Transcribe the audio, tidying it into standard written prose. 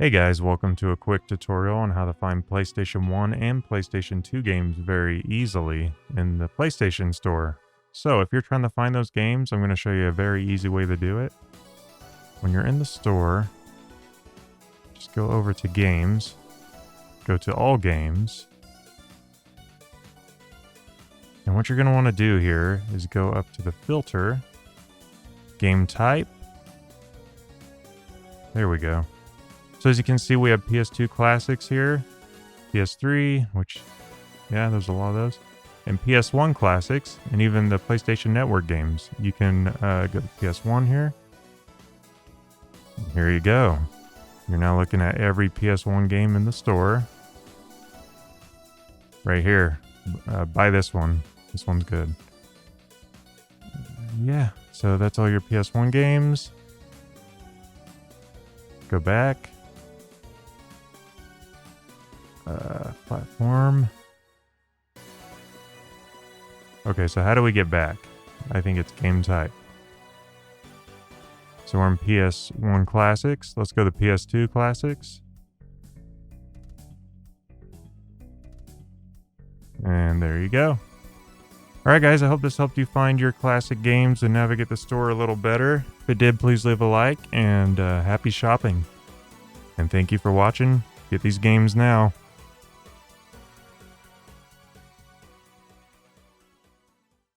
Hey guys, welcome to a quick tutorial on how to find PlayStation 1 and PlayStation 2 games very easily in the PlayStation Store. So if you're trying to find those games, I'm going to show you a very easy way to do it. When you're in the store, just go over to Games, go to All Games, and what you're going to want to do here is go up to the filter, Game Type. There we go. So as you can see, we have PS2 classics here, PS3, which, yeah, there's a lot of those, and PS1 classics, and even the PlayStation Network games. You can go to PS1 here. And here you go. You're now looking at every PS1 game in the store. Right here. Buy this one. This one's good. Yeah, so that's all your PS1 games. Go back. Platform. Okay, so how do we get back? I think it's game type. So we're in PS1 Classics. Let's go to PS2 Classics. And there you go. Alright guys, I hope this helped you find your classic games and navigate the store a little better. If it did, please leave a like, and happy shopping. And thank you for watching. Get these games now.